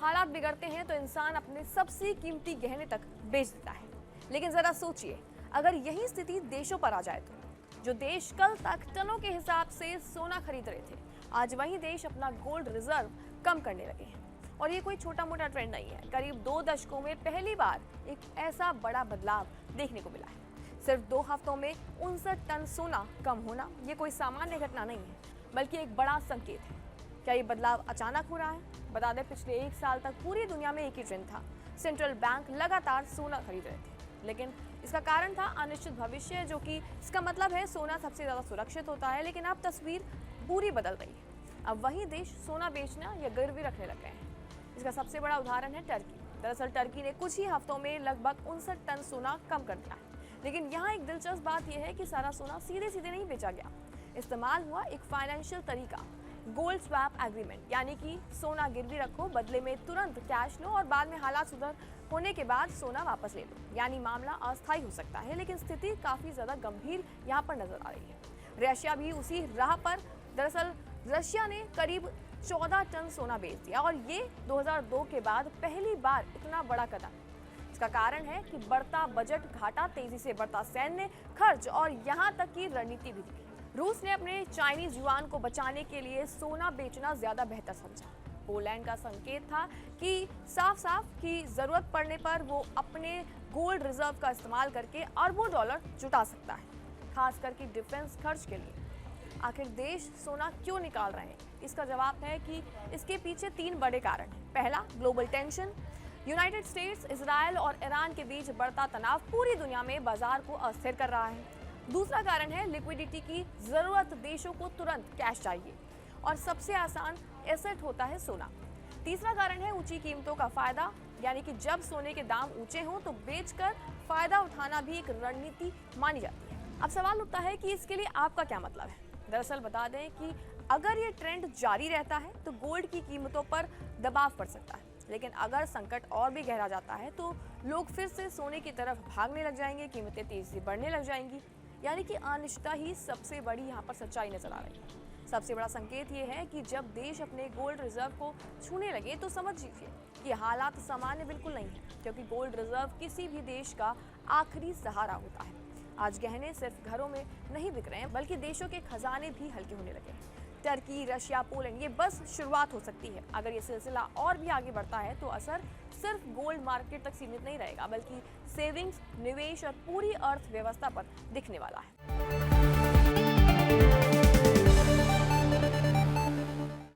हालात बिगड़ते हैं तो इंसान अपने सबसे कीमती गहने तक बेच देता है। लेकिन जरा सोचिए, अगर यही स्थिति देशों पर आ जाए तो जो देश कल तक टनों के हिसाब से सोना खरीद रहे थे, आज वही देश अपना गोल्ड रिजर्व कम करने लगे हैं। और ये कोई छोटा मोटा ट्रेंड नहीं है। करीब 2 दशकों में पहली बार एक ऐसा बड़ा बदलाव देखने को मिला है। सिर्फ 2 हफ्तों में 59 टन सोना कम होना ये कोई सामान्य घटना नहीं है, बल्कि एक बड़ा संकेत है। क्या ये बदलाव अचानक हो रहा है? बता दें, पिछले 1 साल तक पूरी दुनिया में एक ही ट्रेंड था। सेंट्रल बैंक लगातार सोना खरीद रहे थे, लेकिन इसका कारण था अनिश्चित भविष्य, जो कि इसका मतलब है सोना सबसे ज़्यादा सुरक्षित होता है। लेकिन अब तस्वीर पूरी बदल गई है। अब वही देश सोना बेचना या गिरवी रखने लग गए हैं। इसका सबसे बड़ा उदाहरण है टर्की। दरअसल टर्की ने कुछ ही हफ्तों में लगभग 59 टन सोना कम कर दिया है। लेकिन यहाँ एक दिलचस्प बात यह है कि सारा सोना सीधे सीधे नहीं बेचा गया। इस्तेमाल हुआ एक फाइनेंशियल तरीका, गोल्ड स्वैप एग्रीमेंट, यानी कि सोना गिरवी रखो, बदले में तुरंत कैश लो और बाद में हालात सुधर होने के बाद सोना वापस ले लो। यानी मामला अस्थायी हो सकता है, लेकिन स्थिति काफी ज्यादा गंभीर यहाँ पर नजर आ रही है। रशिया भी उसी राह पर। दरअसल रशिया ने करीब 14 टन सोना बेच दिया और ये 2002 के बाद पहली बार इतना बड़ा कदम। इसका कारण है कि बढ़ता बजट घाटा, तेजी से बढ़ता सैन्य खर्च और यहाँ तक की रणनीति भी थी। रूस ने अपने चाइनीज युआन को बचाने के लिए सोना बेचना ज्यादा बेहतर समझा। पोलैंड का संकेत था कि साफ कि जरूरत पड़ने पर वो अपने गोल्ड रिजर्व का इस्तेमाल करके अरबों डॉलर जुटा सकता है, खास करके डिफेंस खर्च के लिए। आखिर देश सोना क्यों निकाल रहे हैं? इसका जवाब है कि इसके पीछे 3 बड़े कारण हैं। पहला, global tension. United states, Israel और ईरान के बीच बढ़ता तनाव पूरी दुनिया में बाजार को अस्थिर कर रहा है। दूसरा कारण है लिक्विडिटी की जरूरत। देशों को तुरंत कैश चाहिए और सबसे आसान एसेट होता है सोना। तीसरा कारण है ऊंची कीमतों का फायदा, यानी कि जब सोने के दाम ऊंचे हों तो बेचकर फायदा उठाना भी एक रणनीति मानी जाती है। अब सवाल उठता है कि इसके लिए आपका क्या मतलब है? दरअसल बता दें कि अगर ये ट्रेंड जारी रहता है तो गोल्ड की कीमतों पर दबाव पड़ सकता है। लेकिन अगर संकट और भी गहरा जाता है तो लोग फिर से सोने की तरफ भागने लग जाएंगे, कीमतें तेजी से बढ़ने लग जाएंगी। यानी कि अनिश्चितता ही सबसे बड़ी यहाँ पर सच्चाई नजर आ रही है। सबसे बड़ा संकेत ये है कि जब देश अपने गोल्ड रिजर्व को छूने लगे तो समझ लीजिए कि हालात सामान्य बिल्कुल नहीं है, क्योंकि गोल्ड रिजर्व किसी भी देश का आखिरी सहारा होता है। आज गहने सिर्फ घरों में नहीं बिक रहे हैं, बल्कि देशों के खजाने भी हल्के होने लगे हैं। टर्की, रशिया, पोलैंड, ये बस शुरुआत हो सकती है। अगर ये सिलसिला और भी आगे बढ़ता है तो असर सिर्फ गोल्ड मार्केट तक सीमित नहीं रहेगा, बल्कि सेविंग्स, निवेश और पूरी अर्थव्यवस्था पर दिखने वाला है।